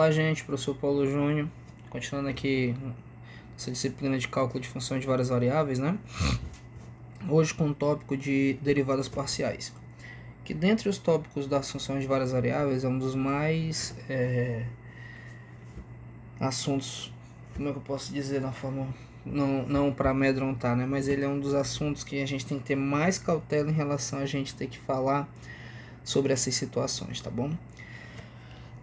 Olá, gente, professor Paulo Júnior, continuando aqui essa disciplina de cálculo de funções de várias variáveis, né? Hoje com o tópico de derivadas parciais, que dentre os tópicos das funções de várias variáveis é um dos mais assuntos, como é que eu posso dizer na forma, não para amedrontar, né? Mas ele é um dos assuntos que a gente tem que ter mais cautela em relação a gente ter que falar sobre essas situações, tá bom?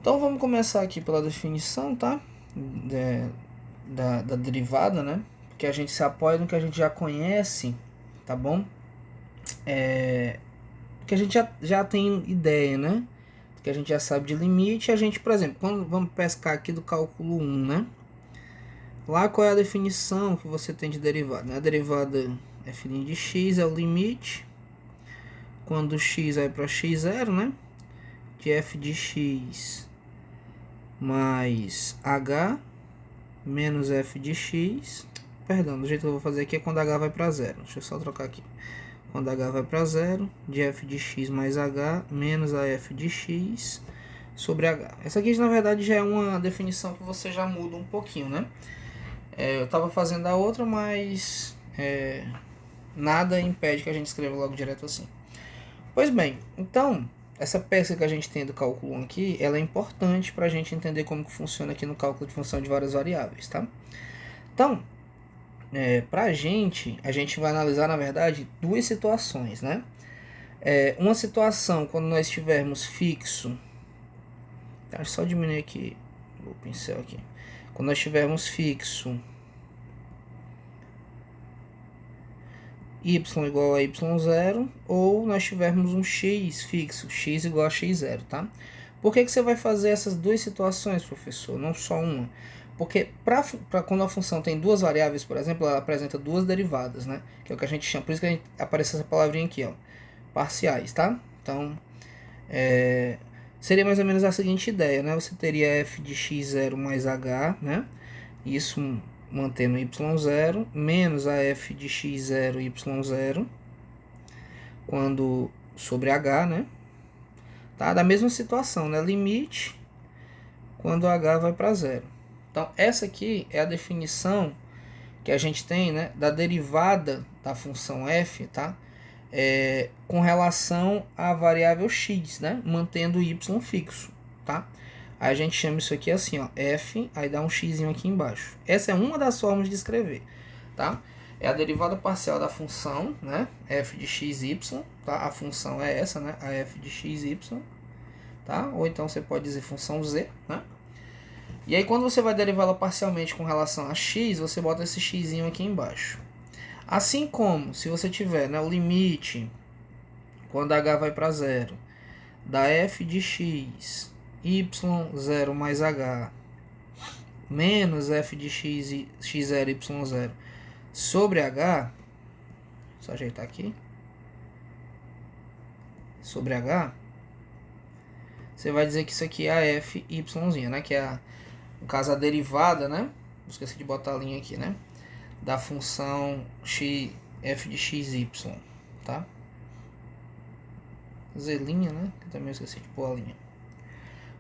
Então vamos começar aqui pela definição, tá? Da derivada, né? Porque a gente se apoia no que a gente já conhece, tá bom? Que a gente já tem ideia, né? Que a gente já sabe de limite. A gente, por exemplo, quando vamos pescar aqui do cálculo 1, né? Lá qual é a definição que você tem de derivada? Né? A derivada f' de x é o limite. Quando x vai para x0, né? De f de x mais h menos f de x. Perdão, do jeito que eu vou fazer aqui é quando h vai para 0. Deixa eu só trocar aqui. Quando h vai para 0, de f de x mais h menos a f de x sobre h. Essa aqui, na verdade, já é uma definição que você já muda um pouquinho, né? Eu estava fazendo a outra, mas nada impede que a gente escreva logo direto assim. Pois bem, então, essa peça que a gente tem do cálculo 1 aqui, ela é importante para a gente entender como que funciona aqui no cálculo de função de várias variáveis, tá? Então, a gente vai analisar, na verdade, duas situações, né? Uma situação quando nós tivermos fixo, deixa eu só diminuir aqui o pincel aqui. Quando nós tivermos fixo y igual a y0, ou nós tivermos um x fixo, x igual a x0, tá? Por que você vai fazer essas duas situações, professor? Não só uma. Porque quando a função tem duas variáveis, por exemplo, ela apresenta duas derivadas, né? Que é o que a gente chama, por isso que aparece essa palavrinha aqui, ó, parciais, tá? Então, seria mais ou menos a seguinte ideia, né? Você teria f de x0 mais h, né? Isso mantendo y0, menos a f de x0 y0, quando sobre h, né? Tá? Da mesma situação, né? Limite quando h vai para 0. Então, essa aqui é a definição que a gente tem, né, da derivada da função f, tá? Com relação à variável x, né? Mantendo y fixo, tá? Aí a gente chama isso aqui assim, ó, f, aí dá um x aqui embaixo. Essa é uma das formas de escrever, tá? É a derivada parcial da função, né? F de xy, tá? A função é essa, né? A f de xy, tá? Ou então você pode dizer função z, né? E aí quando você vai derivá-la parcialmente com relação a x, você bota esse x aqui embaixo. Assim como se você tiver, né, o limite quando h vai para 0 da f de x y0 mais h menos f de x, x0 y0 sobre h, só ajeitar aqui, sobre h, você vai dizer que isso aqui é a f y, né, que é no caso a derivada, né, esqueci de botar a linha aqui, né, da função f de xy, tá? Z', né, que também esqueci de pôr a linha.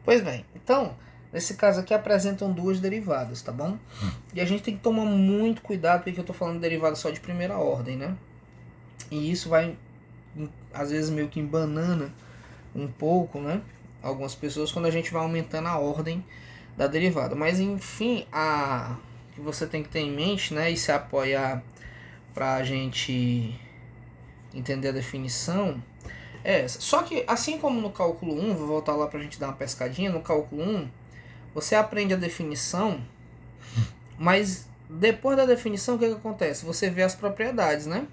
Pois bem, então, nesse caso aqui apresentam duas derivadas, tá bom? E a gente tem que tomar muito cuidado, porque eu estou falando de derivada só de primeira ordem, né? E isso vai, às vezes, meio que embanana um pouco, né? Algumas pessoas, quando a gente vai aumentando a ordem da derivada. Mas, enfim, que você tem que ter em mente, né? E se apoiar para a gente entender a definição é essa. Só que, assim como no cálculo 1, vou voltar lá para a gente dar uma pescadinha, no cálculo 1, você aprende a definição, mas depois da definição, o que acontece? Você vê as propriedades, né?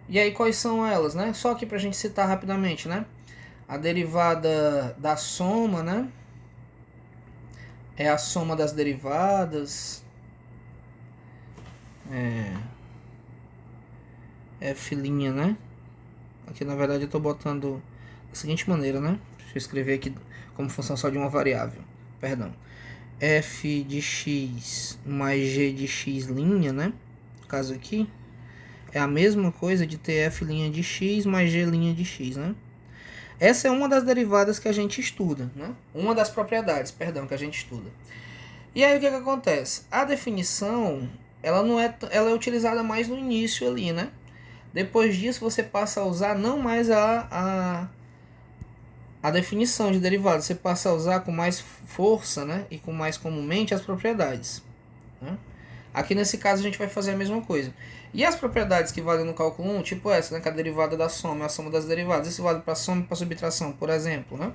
E aí, quais são elas, né? Só aqui pra gente citar rapidamente, né? A derivada da soma, né? É a soma das derivadas. F', né? Aqui, na verdade, eu tô botando da seguinte maneira, né? Deixa eu escrever aqui como função só de uma variável. Perdão. F de x mais g de x', né? No caso aqui, é a mesma coisa de ter f' de x mais g' de x, né? Essa é uma das derivadas que a gente estuda, né? Uma das propriedades, perdão, que a gente estuda. E aí o que acontece? A definição, ela não é, ela é utilizada mais no início ali, né? Depois disso você passa a usar não mais a definição de derivada, você passa a usar com mais força, né? E com mais comumente as propriedades, né? Aqui nesse caso a gente vai fazer a mesma coisa. E as propriedades que valem no cálculo 1, tipo essa, né, que é a derivada da soma, a soma das derivadas. Isso vale para soma e para subtração, por exemplo, né?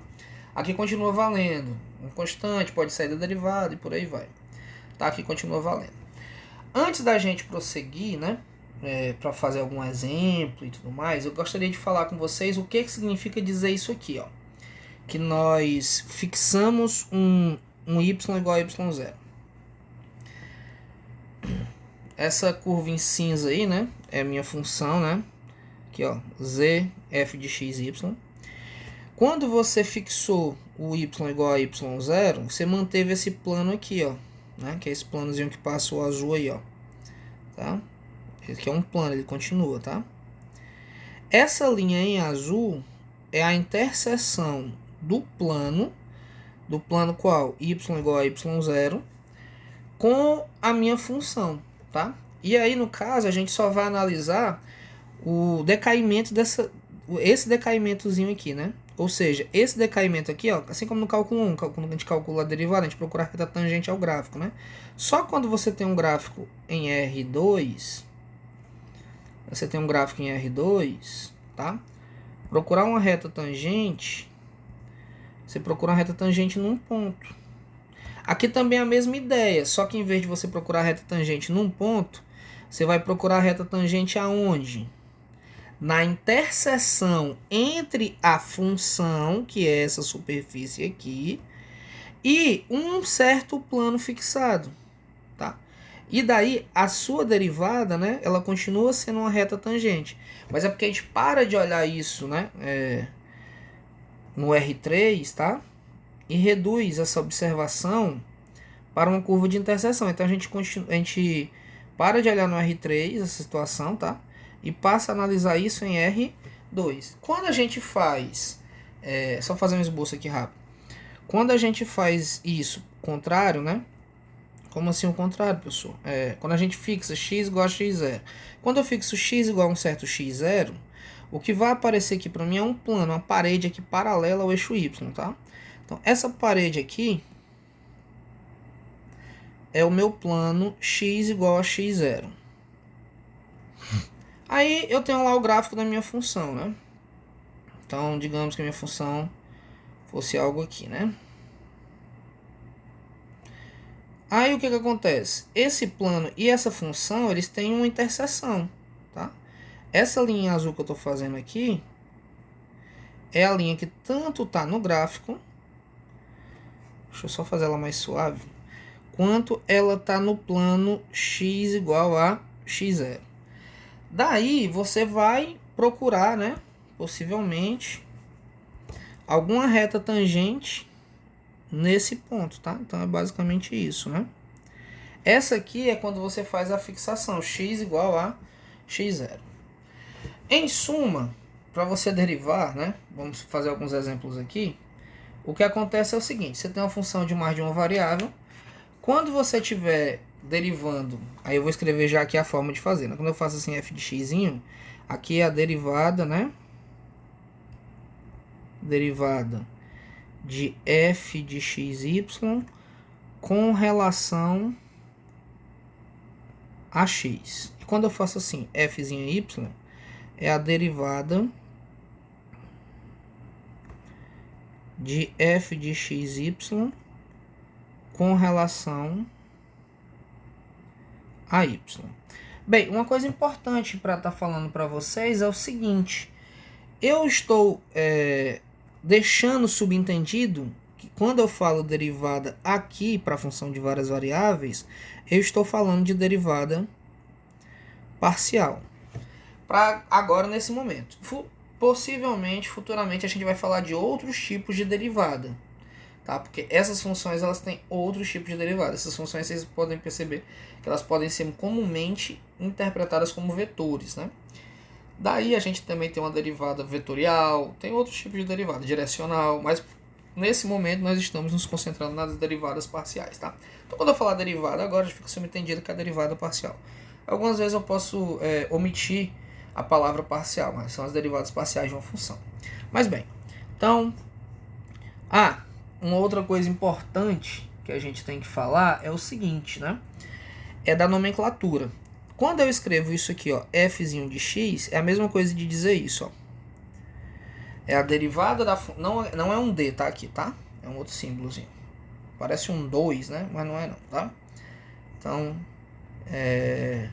Aqui continua valendo. Um constante pode sair da derivada e por aí vai. Tá? Aqui continua valendo. Antes da gente prosseguir, né, para fazer algum exemplo e tudo mais, eu gostaria de falar com vocês o que significa dizer isso aqui, ó. Que nós fixamos um y igual a y0. Essa curva em cinza aí, né, é a minha função, né? Aqui, ó, z, f de x, y. Quando você fixou o y igual a y0, você manteve esse plano aqui, ó, né? Que é esse planozinho que passa o azul aí, ó. Tá? Esse aqui é um plano, ele continua, tá? Essa linha em azul é a interseção do plano qual? Y igual a y0 com a minha função, tá? E aí, no caso, a gente só vai analisar o decaimento esse decaimentozinho aqui, né? Ou seja, esse decaimento aqui, ó, assim como no cálculo 1, quando a gente calcula a derivada, a gente procura a reta tangente ao gráfico, né? Só quando você tem um gráfico em R2, tá? Procurar uma reta tangente, você procura uma reta tangente num ponto. Aqui também é a mesma ideia, só que em vez de você procurar a reta tangente num ponto, você vai procurar a reta tangente aonde? Na interseção entre a função, que é essa superfície aqui, e um certo plano fixado, tá? E daí a sua derivada, né, ela continua sendo uma reta tangente, mas é porque a gente para de olhar isso, né, no R3, tá? E reduz essa observação para uma curva de interseção. Então a gente para de olhar no R3 essa situação, tá? E passa a analisar isso em R2. Quando a gente faz, só fazer um esboço aqui rápido. Quando a gente faz isso contrário, né? Como assim o contrário, pessoal? Quando a gente fixa x igual a x0. Quando eu fixo x igual a um certo x0, o que vai aparecer aqui para mim é um plano, uma parede aqui paralela ao eixo y, tá? Então essa parede aqui é o meu plano x igual a x0. Aí eu tenho lá o gráfico da minha função, né? Então, digamos que a minha função fosse algo aqui, né? Aí o que acontece? Esse plano e essa função, eles têm uma interseção, tá? Essa linha azul que eu estou fazendo aqui é a linha que tanto está no gráfico, deixa eu só fazer ela mais suave, quanto ela está no plano x igual a x0. Daí você vai procurar, né, possivelmente, alguma reta tangente nesse ponto, tá? Então é basicamente isso, né? Essa aqui é quando você faz a fixação, x igual a x0. Em suma, para você derivar, né, vamos fazer alguns exemplos aqui, o que acontece é o seguinte, você tem uma função de mais de uma variável, quando você estiver derivando, aí eu vou escrever já aqui a forma de fazer, né? Quando eu faço assim f de x, aqui é a derivada, né? Derivada de f de xy com relação a x. E quando eu faço assim, f'y, é a derivada de f de xy com relação a y. Bem, uma coisa importante para estar falando para vocês é o seguinte, eu estou deixando subentendido que quando eu falo derivada aqui para a função de várias variáveis, eu estou falando de derivada parcial. Para agora, nesse momento. Possivelmente, futuramente, a gente vai falar de outros tipos de derivada. Tá? Porque essas funções elas têm outros tipos de derivada. Essas funções vocês podem perceber que elas podem ser comumente interpretadas como vetores, né? Daí a gente também tem uma derivada vetorial, tem outros tipos de derivada, direcional, mas nesse momento nós estamos nos concentrando nas derivadas parciais, tá? Então quando eu falar derivada, agora já fica subentendido que é a derivada parcial. Algumas vezes eu posso omitir a palavra parcial, mas são as derivadas parciais de uma função. Mas bem, então, uma outra coisa importante que a gente tem que falar é o seguinte, né? É da nomenclatura. Quando eu escrevo isso aqui, ó, fzinho de x, é a mesma coisa de dizer isso, ó. É a derivada da... Não é um d, tá? Aqui, tá? É um outro símbolozinho. Parece um 2, né? Mas não é não, tá? Então, é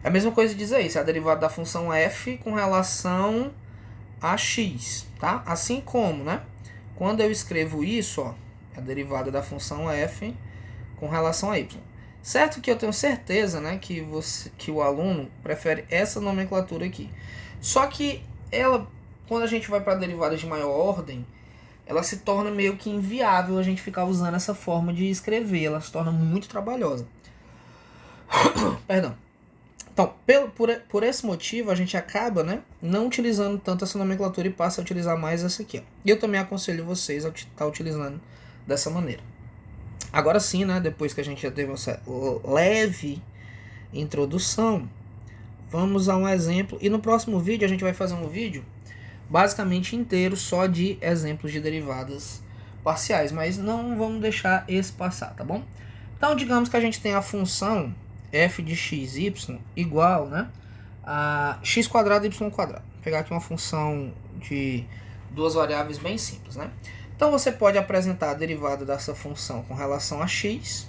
a mesma coisa de dizer isso. É a derivada da função f com relação a x, tá? Assim como, né? Quando eu escrevo isso, ó, é a derivada da função f com relação a y. Certo que eu tenho certeza, né, que o aluno prefere essa nomenclatura aqui. Só que ela, quando a gente vai para derivadas de maior ordem, ela se torna meio que inviável a gente ficar usando essa forma de escrever. Ela se torna muito trabalhosa. Perdão. Então, por esse motivo, a gente acaba, né, não utilizando tanto essa nomenclatura e passa a utilizar mais essa aqui, ó. E eu também aconselho vocês a estar utilizando dessa maneira. Agora sim, né, depois que a gente já teve essa leve introdução, vamos a um exemplo. E no próximo vídeo a gente vai fazer um vídeo basicamente inteiro só de exemplos de derivadas parciais. Mas não vamos deixar esse passar, tá bom? Então, digamos que a gente tem a função f de x, y igual, né, a x quadrado, y quadrado. Vou pegar aqui uma função de duas variáveis bem simples, né? Então você pode apresentar a derivada dessa função com relação a x.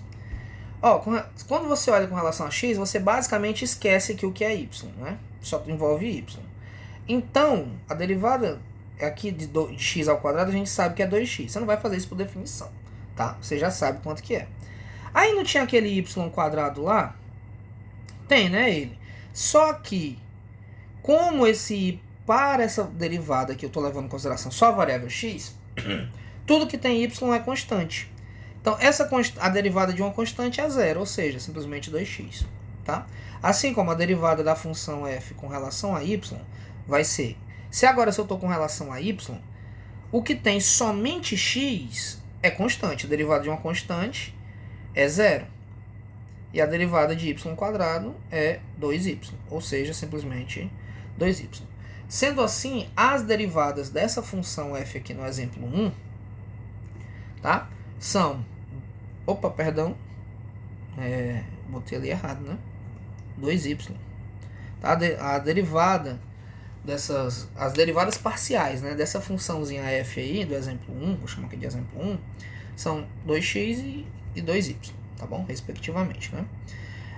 Ó, quando você olha com relação a x, você basicamente esquece que o que é y, né? Só envolve y. Então, a derivada aqui de x ao quadrado, a gente sabe que é 2x. Você não vai fazer isso por definição, tá? Você já sabe quanto que é. Aí não tinha aquele y quadrado lá? Tem, né, ele? Só que, como para essa derivada que eu estou levando em consideração só a variável x, tudo que tem y é constante. Então, a derivada de uma constante é zero, ou seja, simplesmente 2x. Tá? Assim como a derivada da função f com relação a y vai ser... Se eu estou com relação a y, o que tem somente x é constante. A derivada de uma constante é zero. E a derivada de y quadrado é 2y, ou seja, simplesmente 2y. Sendo assim, as derivadas dessa função f aqui no exemplo 1, tá? São... Opa, perdão. Botei ali errado, né? 2y. Tá? A derivada dessas... As derivadas parciais, né? Dessa funçãozinha f aí, do exemplo 1, vou chamar aqui de exemplo 1, são 2x e 2y, tá bom? Respectivamente, né?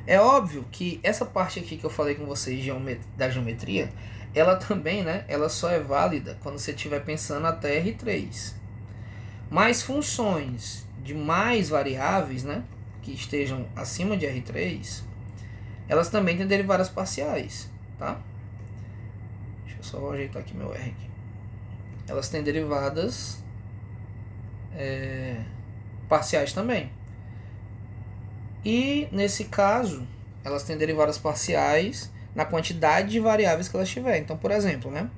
É óbvio que essa parte aqui que eu falei com vocês da geometria, ela também, né? Ela só é válida quando você estiver pensando até R3. Mas funções de mais variáveis, né, que estejam acima de R3, elas também têm derivadas parciais, tá? Deixa eu só ajeitar aqui meu R aqui. Elas têm derivadas parciais também. E nesse caso, elas têm derivadas parciais na quantidade de variáveis que elas tiverem. Então, por exemplo, né,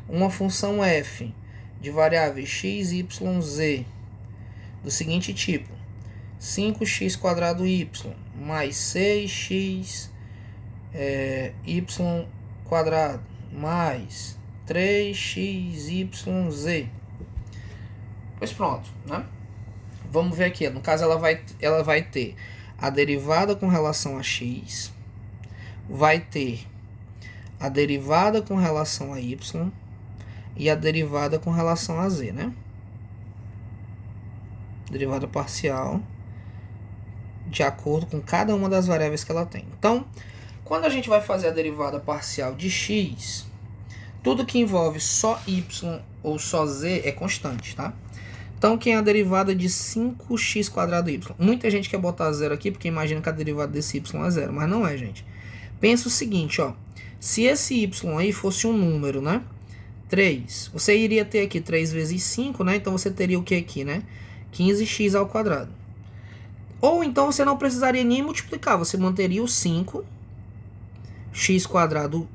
uma função f de variáveis x, y, z do seguinte tipo: 5x quadrado y mais 6x y quadrado mais 3xyz. Pois pronto, né? Vamos ver aqui. No caso, ela vai ter a derivada com relação a x, vai ter a derivada com relação a y e a derivada com relação a z, né? Derivada parcial de acordo com cada uma das variáveis que ela tem. Então, quando a gente vai fazer a derivada parcial de x, tudo que envolve só y ou só z é constante, tá? Então, quem é a derivada de 5x quadrado y? Muita gente quer botar zero aqui porque imagina que a derivada desse y é zero, mas não é, gente. Pensa o seguinte, ó. Se esse y aí fosse um número, né? 3. Você iria ter aqui 3 vezes 5, né? Então, você teria o que aqui, né? 15x ao quadrado. Ou então, você não precisaria nem multiplicar. Você manteria o 5 x quadrado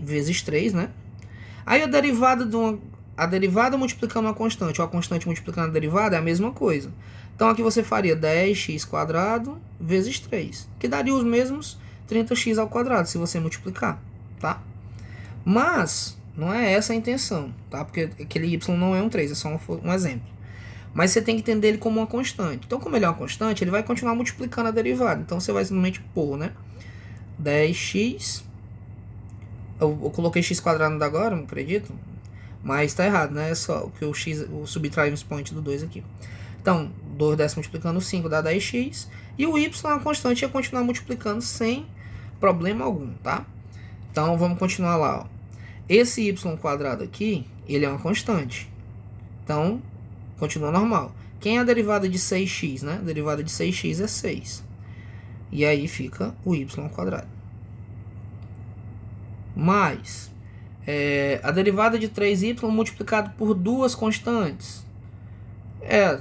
vezes 3, né? Aí a derivada multiplicando uma constante, ou a constante multiplicando a derivada é a mesma coisa. Então aqui você faria 10x quadrado vezes 3, que daria os mesmos 30x ao quadrado, se você multiplicar, tá? Mas não é essa a intenção, tá? Porque aquele y não é um 3, é só um exemplo. Mas você tem que entender ele como uma constante. Então, como ele é uma constante, ele vai continuar multiplicando a derivada. Então, você vai simplesmente pôr, né? 10x... Eu coloquei x quadrado no agora, não acredito. Mas tá errado, né? É só que o x, o subtrair um expoente do 2 aqui. Então, 2 décimos multiplicando 5 dá 10x. E o y, a constante, ia continuar multiplicando sem problema algum, tá? Então, vamos continuar lá, ó. Esse y quadrado aqui, ele é uma constante. Então, continua normal. Quem é a derivada de 6x, né? A derivada de 6x é 6. E aí fica o y quadrado. Mais a derivada de 3y multiplicado por duas constantes é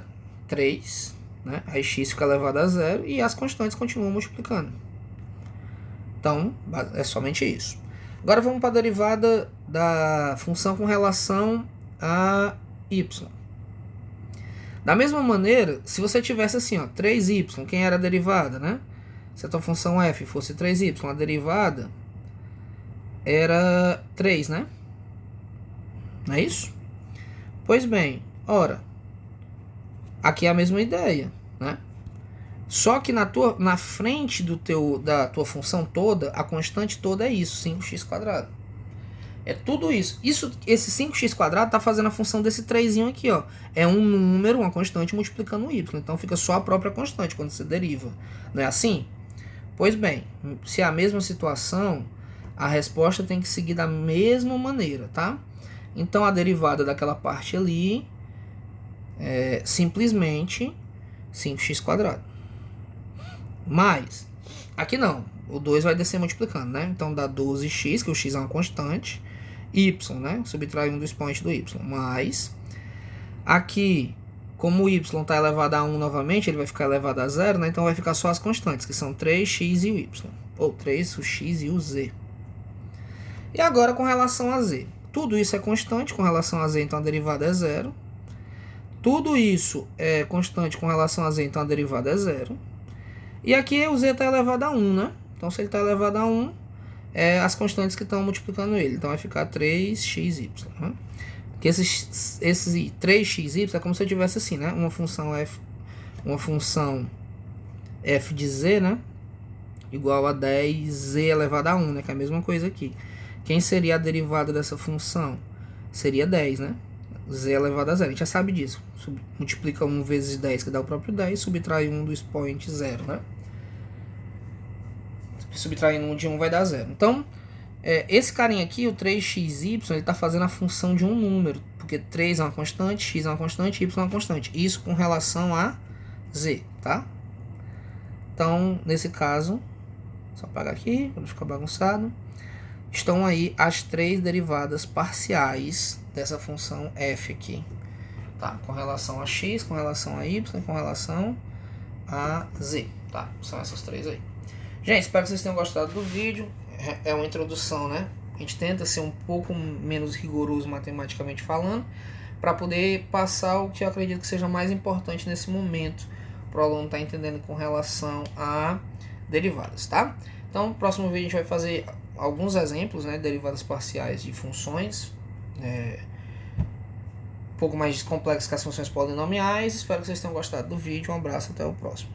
3, né? Aí x fica elevado a zero e as constantes continuam multiplicando. Então, é somente isso. Agora vamos para a derivada da função com relação a y. Da mesma maneira, se você tivesse assim, ó, 3y, quem era a derivada, né? Se a tua função f fosse 3y, a derivada era 3, né? Não é isso? Pois bem, ora, aqui é a mesma ideia, né? Só que na frente da tua função toda, a constante toda é isso, 5x quadrado. É tudo isso. Esse 5x quadrado está fazendo a função desse 3 aqui, ó. É um número, uma constante multiplicando o y. Então fica só a própria constante quando você deriva. Não é assim? Pois bem, se é a mesma situação, a resposta tem que seguir da mesma maneira, tá? Então a derivada daquela parte ali é simplesmente 5x quadrado. Mas, aqui não. O 2 vai descer multiplicando, né? Então dá 12x, que o x é uma constante. Y, né? Subtrai um do expoente do y. Mas, aqui, como o y está elevado a 1 novamente, ele vai ficar elevado a 0, né? Então vai ficar só as constantes, que são 3x e o y. Ou 3, o x e o z. E agora com relação a z. Tudo isso é constante com relação a z, então a derivada é 0. Tudo isso é constante com relação a z, então a derivada é 0. E aqui o z está elevado a 1, né? Então, se ele está elevado a 1, é as constantes que estão multiplicando ele. Então, vai ficar 3xy. Né? Porque esse 3xy é como se eu tivesse assim, né? Uma função f de z, né? Igual a 10z elevado a 1, né? Que é a mesma coisa aqui. Quem seria a derivada dessa função? Seria 10, né? Z elevado a 0. A gente já sabe disso. Multiplica 1 vezes 10, que dá o próprio 10. Subtrai 1 do expoente 0, né? Subtraindo 1 de 1 vai dar 0. Então, esse carinha aqui, o 3xy, ele está fazendo a função de um número. Porque 3 é uma constante, x é uma constante, y é uma constante. Isso com relação a z, tá? Então, nesse caso, só apagar aqui, para não ficar bagunçado. Estão aí as três derivadas parciais dessa função f aqui, tá? Com relação a x, com relação a y, com relação a z, tá? São essas três aí. Gente, espero que vocês tenham gostado do vídeo. É uma introdução, né? A gente tenta ser um pouco menos rigoroso matematicamente falando, para poder passar o que eu acredito que seja mais importante nesse momento, para o aluno estar entendendo com relação a derivadas, tá? Então, no próximo vídeo a gente vai fazer alguns exemplos, né, derivadas parciais de funções, um pouco mais complexas que as funções polinomiais. Espero que vocês tenham gostado do vídeo. Um abraço, até o próximo.